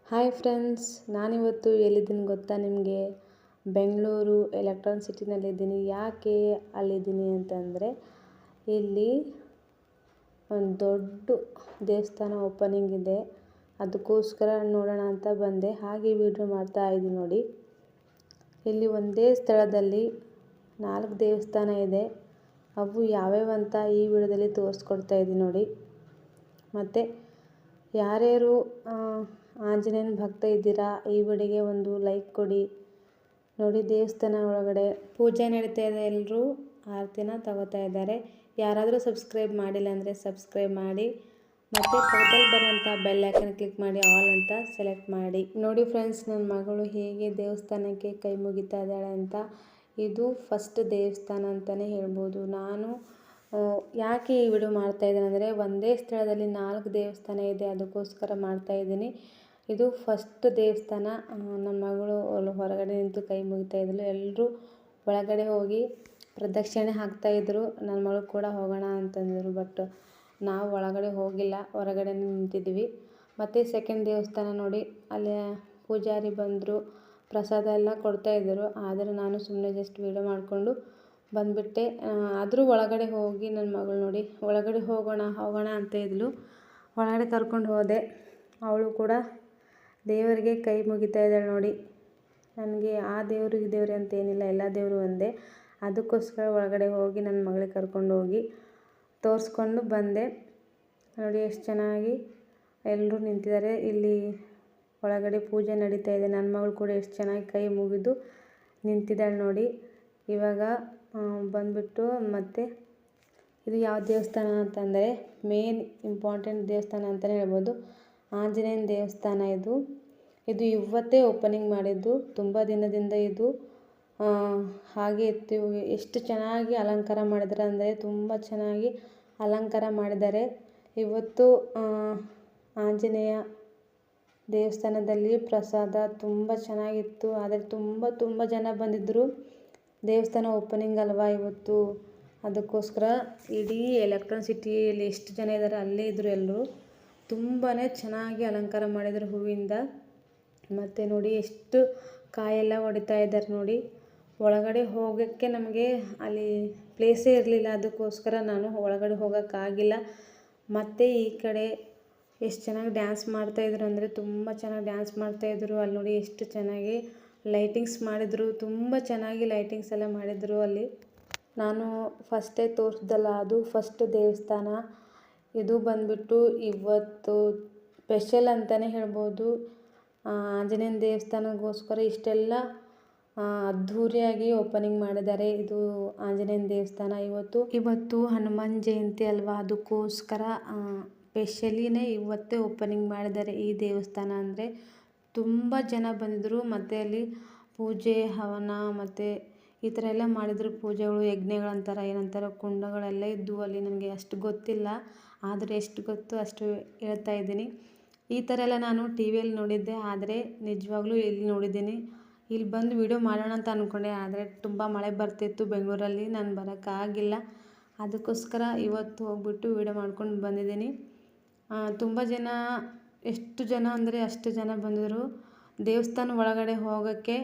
Hi friends, ನಾನಿವತ್ತು ಎಲ್ಲಿದ್ದೀನಿ ಗೊತ್ತಾ ನಿಮಗೆ? ಬೆಂಗಳೂರು ಎಲೆಕ್ಟ್ರಾನ್ ಸಿಟಿನಲ್ಲಿದ್ದೀನಿ. ಯಾಕೆ ಅಲ್ಲಿದ್ದೀನಿ ಅಂತಂದರೆ, ಇಲ್ಲಿ ಒಂದು ದೊಡ್ಡ ದೇವಸ್ಥಾನ ಓಪನಿಂಗ್ ಇದೆ. ಅದಕ್ಕೋಸ್ಕರ ನೋಡೋಣ ಅಂತ ಬಂದೆ. ಹಾಗೆ ವಿಡಿಯೋ ಮಾಡ್ತಾ ಇದ್ದೀನಿ ನೋಡಿ. ಇಲ್ಲಿ ಒಂದೇ ಸ್ಥಳದಲ್ಲಿ 4 ದೇವಸ್ಥಾನ ಇದೆ. ಅವು ಯಾವ್ಯಾವ ಅಂತ ಈ ವಿಡಿಯೋದಲ್ಲಿ ತೋರಿಸ್ಕೊಡ್ತಾ ಇದ್ದೀನಿ ನೋಡಿ. ಮತ್ತು ಯಾರ್ಯಾರು ಆಂಜನೇಯನ ಭಕ್ತ ಇದ್ದೀರಾ, ಈ ವಿಡಿಯೋಗೆ ಒಂದು ಲೈಕ್ ಕೊಡಿ. ನೋಡಿ, ದೇವಸ್ಥಾನ ಒಳಗಡೆ ಪೂಜೆ ನಡೀತಾ ಇದೆ. ಎಲ್ಲರೂ ಆರತಿನ ತಗೋತಾ ಇದ್ದಾರೆ. ಯಾರಾದರೂ ಸಬ್ಸ್ಕ್ರೈಬ್ ಮಾಡಿಲ್ಲ ಅಂದರೆ ಸಬ್ಸ್ಕ್ರೈಬ್ ಮಾಡಿ, ಮತ್ತು ಪಕ್ಕದಲ್ಲಿ ಬರುವಂಥ ಬೆಲ್ ಐಕನ್ ಕ್ಲಿಕ್ ಮಾಡಿ ಆಲ್ ಅಂತ ಸೆಲೆಕ್ಟ್ ಮಾಡಿ. ನೋಡಿ ಫ್ರೆಂಡ್ಸ್, ನನ್ನ ಮಗಳು ಹೇಗೆ ದೇವಸ್ಥಾನಕ್ಕೆ ಕೈ ಮುಗಿತಾ ಇದ್ದಾಳೆ ಅಂತ. ಇದು ಫಸ್ಟ್ ದೇವಸ್ಥಾನ ಅಂತಲೇ ಹೇಳ್ಬೋದು. ನಾನು ಯಾಕೆ ಈ ವಿಡಿಯೋ ಮಾಡ್ತಾಯಿದ್ದೀನಿ ಅಂದರೆ, ಒಂದೇ ಸ್ಥಳದಲ್ಲಿ 4 ದೇವಸ್ಥಾನ ಇದೆ, ಅದಕ್ಕೋಸ್ಕರ ಮಾಡ್ತಾಯಿದ್ದೀನಿ. ಇದು ಫಸ್ಟ್ ದೇವಸ್ಥಾನ. ನನ್ನ ಮಗಳು ಹೊರಗಡೆ ನಿಂತು ಕೈ ಮುಗಿತಾ ಇದ್ಲು. ಎಲ್ಲರೂ ಒಳಗಡೆ ಹೋಗಿ ಪ್ರದಕ್ಷಿಣೆ ಹಾಕ್ತಾಯಿದ್ರು. ನನ್ನ ಮಗಳು ಕೂಡ ಹೋಗೋಣ ಅಂತಂದರು. ಬಟ್ ನಾವು ಒಳಗಡೆ ಹೋಗಿಲ್ಲ, ಹೊರಗಡೆ ನಿಂತಿದ್ವಿ. ಮತ್ತು ಸೆಕೆಂಡ್ ದೇವಸ್ಥಾನ ನೋಡಿ, ಅಲ್ಲಿ ಪೂಜಾರಿ ಬಂದರು, ಪ್ರಸಾದ ಎಲ್ಲ ಕೊಡ್ತಾಯಿದ್ದರು. ಆದರೆ ನಾನು ಸುಮ್ಮನೆ ಜಸ್ಟ್ ವೀಡಿಯೋ ಮಾಡಿಕೊಂಡು ಬಂದುಬಿಟ್ಟೆ. ಆದರೂ ಒಳಗಡೆ ಹೋಗಿ ನನ್ನ ಮಗಳು ನೋಡಿ, ಒಳಗಡೆ ಹೋಗೋಣ ಅಂತ ಇದ್ಲು. ಒಳಗಡೆ ಕರ್ಕೊಂಡು ಹೋದೆ. ಅವಳು ಕೂಡ ದೇವರಿಗೆ ಕೈ ಮುಗಿತಾ ಇದ್ದಾಳೆ ನೋಡಿ. ನನಗೆ ಆ ದೇವರು ಈ ದೇವರು ಅಂತ ಏನಿಲ್ಲ, ಎಲ್ಲ ದೇವರು ಒಂದೇ. ಅದಕ್ಕೋಸ್ಕರ ಒಳಗಡೆ ಹೋಗಿ ನನ್ನ ಮಗಳಿಗೆ ಕರ್ಕೊಂಡು ಹೋಗಿ ತೋರಿಸ್ಕೊಂಡು ಬಂದೆ. ನೋಡಿ ಎಷ್ಟು ಚೆನ್ನಾಗಿ ಎಲ್ಲರೂ ನಿಂತಿದ್ದಾರೆ. ಇಲ್ಲಿ ಒಳಗಡೆ ಪೂಜೆ ನಡೀತಾ ಇದೆ. ನನ್ನ ಮಗಳು ಕೂಡ ಎಷ್ಟು ಚೆನ್ನಾಗಿ ಕೈ ಮುಗಿದು ನಿಂತಿದ್ದಾಳೆ ನೋಡಿ. ಇವಾಗ ಬಂದುಬಿಟ್ಟು ಮತ್ತೆ ಇದು ಯಾವ ದೇವಸ್ಥಾನ ಅಂತಂದರೆ, ಮೇನ್ ಇಂಪಾರ್ಟೆಂಟ್ ದೇವಸ್ಥಾನ ಅಂತಲೇ ಹೇಳ್ಬೋದು. ಆಂಜನೇಯನ ದೇವಸ್ಥಾನ ಇದು ಇವತ್ತೇ ಓಪನಿಂಗ್ ಮಾಡಿದ್ದು. ತುಂಬ ದಿನದಿಂದ ಇದು ಹಾಗೆ ಇತ್ತು. ಎಷ್ಟು ಚೆನ್ನಾಗಿ ಅಲಂಕಾರ ಮಾಡಿದ್ದಾರೆ ಅಂದರೆ, ತುಂಬ ಚೆನ್ನಾಗಿ ಅಲಂಕಾರ ಮಾಡಿದ್ದಾರೆ. ಇವತ್ತು ಆಂಜನೇಯ ದೇವಸ್ಥಾನದಲ್ಲಿ ಪ್ರಸಾದ ತುಂಬ ಚೆನ್ನಾಗಿತ್ತು. ಆದರೆ ತುಂಬ ಜನ ಬಂದಿದ್ದರು. ದೇವಸ್ಥಾನ ಓಪನಿಂಗ್ ಅಲ್ವಾ ಇವತ್ತು, ಅದಕ್ಕೋಸ್ಕರ ಇಡೀ ಎಲೆಕ್ಟ್ರಾನ್ ಸಿಟಿಯಲ್ಲಿ ಎಷ್ಟು ಜನ ಇದ್ದಾರೆ ಅಲ್ಲೇ ಇದ್ದರು ಎಲ್ಲರೂ. ತುಂಬಾ ಚೆನ್ನಾಗಿ ಅಲಂಕಾರ ಮಾಡಿದರು ಹೂವಿಂದ. ಮತ್ತು ನೋಡಿ ಎಷ್ಟು ಕಾಯೆಲ್ಲ ಹೊಡಿತಾ ಇದ್ದಾರೆ ನೋಡಿ. ಒಳಗಡೆ ಹೋಗೋಕ್ಕೆ ನಮಗೆ ಅಲ್ಲಿ ಪ್ಲೇಸೇ ಇರಲಿಲ್ಲ, ಅದಕ್ಕೋಸ್ಕರ ನಾನು ಒಳಗಡೆ ಹೋಗೋಕ್ಕಾಗಿಲ್ಲ. ಮತ್ತು ಈ ಕಡೆ ಎಷ್ಟು ಚೆನ್ನಾಗಿ ಡ್ಯಾನ್ಸ್ ಮಾಡ್ತಾಯಿದ್ರು ಅಂದರೆ, ತುಂಬ ಚೆನ್ನಾಗಿ ಡ್ಯಾನ್ಸ್ ಮಾಡ್ತಾಯಿದ್ರು. ಅಲ್ಲಿ ನೋಡಿ ಎಷ್ಟು ಚೆನ್ನಾಗಿ ಲೈಟಿಂಗ್ಸ್ ಮಾಡಿದರು. ತುಂಬ ಚೆನ್ನಾಗಿ ಲೈಟಿಂಗ್ಸ್ ಎಲ್ಲ ಮಾಡಿದರು ಅಲ್ಲಿ. ನಾನು ಫಸ್ಟೇ ತೋರಿಸ್ದಲ್ಲ, ಅದು ಫಸ್ಟ್ ದೇವಸ್ಥಾನ. ಇದು ಬಂದುಬಿಟ್ಟು ಇವತ್ತು ಸ್ಪೆಷಲ್ ಅಂತಲೇ ಹೇಳ್ಬೋದು. ಆಂಜನೇಯನ ದೇವಸ್ಥಾನಕ್ಕೋಸ್ಕರ ಇಷ್ಟೆಲ್ಲ ಅದ್ಧೂರಿಯಾಗಿ ಓಪನಿಂಗ್ ಮಾಡಿದ್ದಾರೆ. ಇದು ಆಂಜನೇಯನ ದೇವಸ್ಥಾನ. ಇವತ್ತು ಹನುಮಾನ್ ಜಯಂತಿ ಅಲ್ವಾ, ಅದಕ್ಕೋಸ್ಕರ ಸ್ಪೆಷಲಿನೇ ಇವತ್ತೇ ಓಪನಿಂಗ್ ಮಾಡಿದ್ದಾರೆ ಈ ದೇವಸ್ಥಾನ. ಅಂದರೆ ತುಂಬ ಜನ ಬಂದಿದ್ದರು. ಮತ್ತು ಅಲ್ಲಿ ಪೂಜೆ ಹವನ ಮತ್ತು ಈ ಥರ ಎಲ್ಲ ಮಾಡಿದರು. ಪೂಜೆಗಳು, ಯಜ್ಞಗಳಂತಾರೆ, ಏನಂತಾರೆ, ಕುಂಡಗಳೆಲ್ಲ ಇದ್ದವು ಅಲ್ಲಿ. ನನಗೆ ಅಷ್ಟು ಗೊತ್ತಿಲ್ಲ, ಆದರೆ ಎಷ್ಟು ಗೊತ್ತು ಅಷ್ಟು ಹೇಳ್ತಾ ಇದ್ದೀನಿ. ಈ ಥರ ಎಲ್ಲ ನಾನು ಟಿ ವಿಯಲ್ಲಿ ನೋಡಿದ್ದೆ, ಆದರೆ ನಿಜವಾಗ್ಲೂ ಇಲ್ಲಿ ನೋಡಿದ್ದೀನಿ. ಇಲ್ಲಿ ಬಂದು ವೀಡಿಯೋ ಮಾಡೋಣ ಅಂತ ಅಂದ್ಕೊಂಡೆ, ಆದರೆ ತುಂಬ ಮಳೆ ಬರ್ತಿತ್ತು ಬೆಂಗಳೂರಲ್ಲಿ, ನಾನು ಬರೋಕ್ಕಾಗಿಲ್ಲ. ಅದಕ್ಕೋಸ್ಕರ ಇವತ್ತು ಹೋಗ್ಬಿಟ್ಟು ವೀಡಿಯೋ ಮಾಡ್ಕೊಂಡು ಬಂದಿದ್ದೀನಿ. ತುಂಬ ಜನ, ಎಷ್ಟು ಜನ ಅಂದರೆ ಅಷ್ಟು ಜನ ಬಂದಿದ್ದರು. ದೇವಸ್ಥಾನ ಒಳಗಡೆ ಹೋಗೋಕ್ಕೆ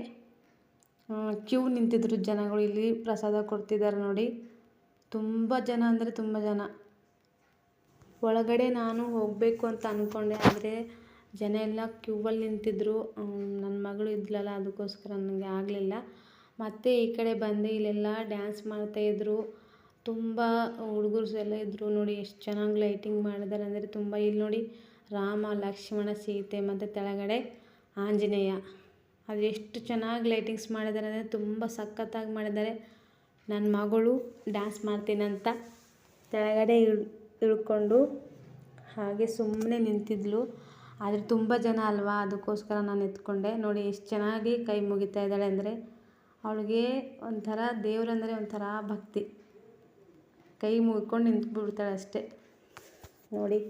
ಕ್ಯೂ ನಿಂತಿದ್ರು ಜನಗಳು. ಇಲ್ಲಿ ಪ್ರಸಾದ ಕೊಡ್ತಿದ್ದಾರೆ ನೋಡಿ. ತುಂಬ ಜನ ಅಂದರೆ ತುಂಬ ಜನ. ಒಳಗಡೆ ನಾನು ಹೋಗಬೇಕು ಅಂತ ಅಂದ್ಕೊಂಡೆ, ಆದರೆ ಜನ ಎಲ್ಲ ಕ್ಯೂವಲ್ಲಿ ನಿಂತಿದ್ದರು. ನನ್ನ ಮಗಳು ಇದ್ಲಲ್ಲ, ಅದಕ್ಕೋಸ್ಕರ ನನಗೆ ಆಗಲಿಲ್ಲ. ಮತ್ತು ಈ ಕಡೆ ಬಂದೆ, ಇಲ್ಲೆಲ್ಲ ಡ್ಯಾನ್ಸ್ ಮಾಡ್ತಾಯಿದ್ರು. ತುಂಬ ಹುಡುಗರು ಎಲ್ಲ ಇದ್ದರು ನೋಡಿ. ಎಷ್ಟು ಚೆನ್ನಾಗಿ ಲೈಟಿಂಗ್ ಮಾಡಿದ್ದಾರೆ ಅಂದರೆ ತುಂಬ. ಇಲ್ಲಿ ನೋಡಿ, ರಾಮ ಲಕ್ಷ್ಮಣ ಸೀತೆ ಮತ್ತು ಕೆಳಗಡೆ ಆಂಜನೇಯ. ಅದು ಎಷ್ಟು ಚೆನ್ನಾಗಿ ಲೈಟಿಂಗ್ಸ್ ಮಾಡಿದ್ದಾರೆ ಅಂದರೆ ತುಂಬ ಸಖತ್ತಾಗಿ ಮಾಡಿದ್ದಾರೆ. ನನ್ನ ಮಗಳು ಡ್ಯಾನ್ಸ್ ಮಾಡ್ತೀನಂತ ಕೆಳಗಡೆ ಇಳ್ಕೊಂಡು ಹಾಗೆ ಸುಮ್ಮನೆ ನಿಂತಿದ್ಲು. ಆದರೆ ತುಂಬ ಜನ ಅಲ್ವಾ, ಅದಕ್ಕೋಸ್ಕರ ನಾನು ಎತ್ಕೊಂಡೆ. ನೋಡಿ ಎಷ್ಟು ಚೆನ್ನಾಗಿ ಕೈ ಮುಗಿತಾ ಇದ್ದಾಳೆ ಅಂದರೆ, ಅವಳಿಗೆ ಒಂಥರ ದೇವರಂದರೆ ಒಂಥರ ಭಕ್ತಿ. ಕೈ ಮುಗ್ಕೊಂಡು ನಿಂತ್ಬಿಡ್ತಾಳೆ ಅಷ್ಟೇ ನೋಡಿ.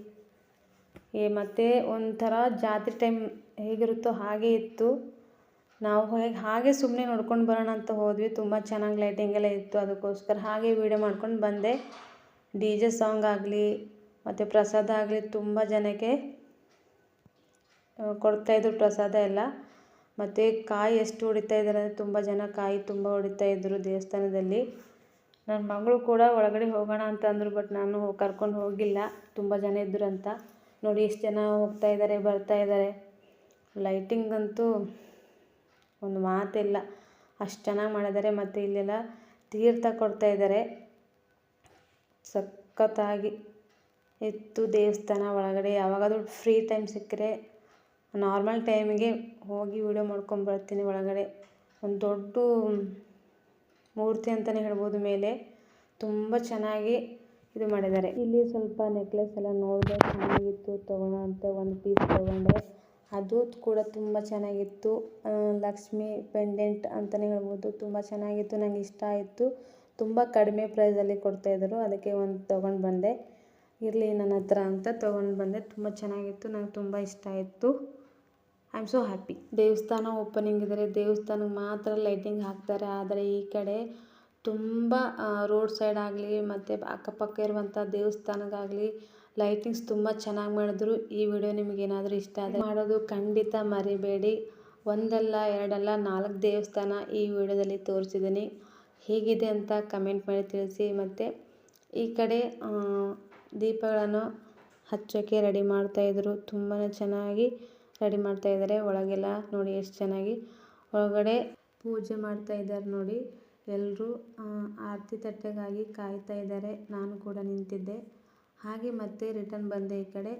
ಮತ್ತು ಒಂಥರ ಜಾತ್ರೆ ಟೈಮ್ ಹೇಗಿರುತ್ತೋ ಹಾಗೆ ಇತ್ತು. ನಾವು ಹಾಗೆ ಸುಮ್ಮನೆ ನೋಡ್ಕೊಂಡು ಬರೋಣ ಅಂತ ಹೋದ್ವಿ. ತುಂಬ ಚೆನ್ನಾಗಿ ಲೈಟಿಂಗ್ ಎಲ್ಲ ಇತ್ತು, ಅದಕ್ಕೋಸ್ಕರ ಹಾಗೆ ವೀಡಿಯೋ ಮಾಡ್ಕೊಂಡು ಬಂದೆ. DJ ಸಾಂಗ್ ಆಗಲಿ ಮತ್ತು ಪ್ರಸಾದ ಆಗಲಿ ತುಂಬ ಜನಕ್ಕೆ ಕೊಡ್ತಾಯಿದ್ರು ಪ್ರಸಾದ ಎಲ್ಲ. ಮತ್ತು ಕಾಯಿ ಎಷ್ಟು ಹೊಡಿತಾ ಇದ್ದಾರೆ ಅಂದರೆ ತುಂಬ ಜನ ಕಾಯಿ ತುಂಬ ಹೊಡಿತಾ ಇದ್ದರು ದೇವಸ್ಥಾನದಲ್ಲಿ. ನನ್ನ ಮಗಳು ಕೂಡ ಒಳಗಡೆ ಹೋಗೋಣ ಅಂತ ಅಂದರು, ಬಟ್ ನಾನು ಕರ್ಕೊಂಡು ಹೋಗಿಲ್ಲ, ತುಂಬ ಜನ ಇದ್ದರು ಅಂತ. ನೋಡಿ ಎಷ್ಟು ಜನ ಹೋಗ್ತಾ ಇದ್ದಾರೆ ಬರ್ತಾ ಇದ್ದಾರೆ. ಲೈಟಿಂಗ್ ಅಂತೂ ಒಂದು ಮಾತಿಲ್ಲ, ಅಷ್ಟು ಚೆನ್ನಾಗಿ ಮಾಡಿದ್ದಾರೆ. ಮತ್ತು ಇಲ್ಲೆಲ್ಲ ತೀರ್ಥ ಕೊಡ್ತಾ ಇದ್ದಾರೆ, ಸಖತ್ತಾಗಿ ಇತ್ತು ದೇವಸ್ಥಾನ ಒಳಗಡೆ. ಯಾವಾಗಾದರೂ ಫ್ರೀ ಟೈಮ್ ಸಿಕ್ಕರೆ ನಾರ್ಮಲ್ ಟೈಮಿಗೆ ಹೋಗಿ ವಿಡಿಯೋ ಮಾಡ್ಕೊಂಬರ್ತೀನಿ. ಒಳಗಡೆ ಒಂದು ದೊಡ್ಡ ಮೂರ್ತಿ ಅಂತಲೇ ಹೇಳ್ಬೋದು. ಮೇಲೆ ತುಂಬ ಚೆನ್ನಾಗಿ ಇದು ಮಾಡಿದ್ದಾರೆ. ಇಲ್ಲಿ ಸ್ವಲ್ಪ ನೆಕ್ಲೆಸ್ ಎಲ್ಲ ನೋಡಿದೆ, ಚೆನ್ನಾಗಿತ್ತು, ತೊಗೊಳ್ಳೋ ಅಂತ ಒಂದು ಪೀಸ್ ತೊಗೊಂಡೆ. ಅದು ಕೂಡ ತುಂಬ ಚೆನ್ನಾಗಿತ್ತು. ಲಕ್ಷ್ಮಿ ಪೆಂಡೆಂಟ್ ಅಂತಲೇ ಹೇಳ್ಬೋದು. ತುಂಬ ಚೆನ್ನಾಗಿತ್ತು, ನನಗೆ ಇಷ್ಟ ಆಯಿತು. ತುಂಬ ಕಡಿಮೆ ಪ್ರೈಸಲ್ಲಿ ಕೊಡ್ತಾಯಿದ್ರು, ಅದಕ್ಕೆ ಒಂದು ತೊಗೊಂಡು ಬಂದೆ. ಇರಲಿ ನನ್ನ ಹತ್ರ ಅಂತ ತೊಗೊಂಡು ಬಂದೆ. ತುಂಬ ಚೆನ್ನಾಗಿತ್ತು, ನಂಗೆ ತುಂಬ ಇಷ್ಟ ಆಯಿತು. I am so happy. ದೇವಸ್ಥಾನ ಓಪನಿಂಗ್ ಇದ್ದರೆ ದೇವಸ್ಥಾನಕ್ಕೆ ಮಾತ್ರ ಲೈಟಿಂಗ್ ಹಾಕ್ತಾರೆ. ಆದರೆ ಈ ಕಡೆ ತುಂಬ ರೋಡ್ ಸೈಡ್ ಆಗಲಿ ಮತ್ತು ಅಕ್ಕಪಕ್ಕ ಇರುವಂಥ ದೇವಸ್ಥಾನಕ್ಕಾಗಲಿ ಲೈಟಿಂಗ್ಸ್ ತುಂಬ ಚೆನ್ನಾಗಿ ಮಾಡಿದ್ರು. ಈ ವಿಡಿಯೋ ನಿಮಗೇನಾದರೂ ಇಷ್ಟ ಆದರೆ ಮಾಡೋದು ಖಂಡಿತ ಮರಿಬೇಡಿ. ಒಂದಲ್ಲ ಎರಡಲ್ಲ 4 ದೇವಸ್ಥಾನ ಈ ವಿಡಿಯೋದಲ್ಲಿ ತೋರಿಸಿದ್ದೀನಿ. ಹೇಗಿದೆ ಅಂತ ಕಮೆಂಟ್ ಮಾಡಿ ತಿಳಿಸಿ. ಮತ್ತು ಈ ಕಡೆ ದೀಪಗಳನ್ನು ಹಚ್ಚೋಕ್ಕೆ ರೆಡಿ ಮಾಡ್ತಾಯಿದ್ರು. ತುಂಬಾ ಚೆನ್ನಾಗಿ ರೆಡಿ ಮಾಡ್ತಾಯಿದ್ದಾರೆ. ಒಳಗೆಲ್ಲ ನೋಡಿ ಎಷ್ಟು ಚೆನ್ನಾಗಿ ಒಳಗಡೆ ಪೂಜೆ ಮಾಡ್ತಾ ಇದ್ದಾರೆ. ನೋಡಿ ಎಲ್ಲರೂ ಆರತಿ ತಟ್ಟೆಗಾಗಿ ಕಾಯ್ತಾ ಇದ್ದಾರೆ. ನಾನು ಕೂಡ ನಿಂತಿದ್ದೆ. ಹಾಗೆ ಮತ್ತೆ ರಿಟರ್ನ್ ಬಂದೆ ಈ ಕಡೆ.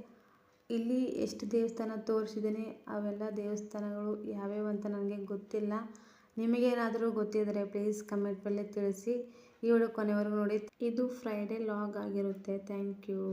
ಇಲ್ಲಿ ಎಷ್ಟು ದೇವಸ್ಥಾನ ತೋರಿಸಿದ್ದೀನಿ, ಅವೆಲ್ಲ ದೇವಸ್ಥಾನಗಳು ಯಾವ್ಯಾವ ಅಂತ ನನಗೆ ಗೊತ್ತಿಲ್ಲ. ನಿಮಗೇನಾದರೂ ಗೊತ್ತಿದ್ದರೆ ಪ್ಲೀಸ್ ಕಮೆಂಟ್ ಮೇಲೆ ತಿಳಿಸಿ. ಈ ವಿಡಿಯೋ ಕೊನೆವರೆಗೂ ನೋಡಿ. ಇದು ಫ್ರೈಡೇ ಲಾಗ್ ಆಗಿರುತ್ತೆ. Thank you.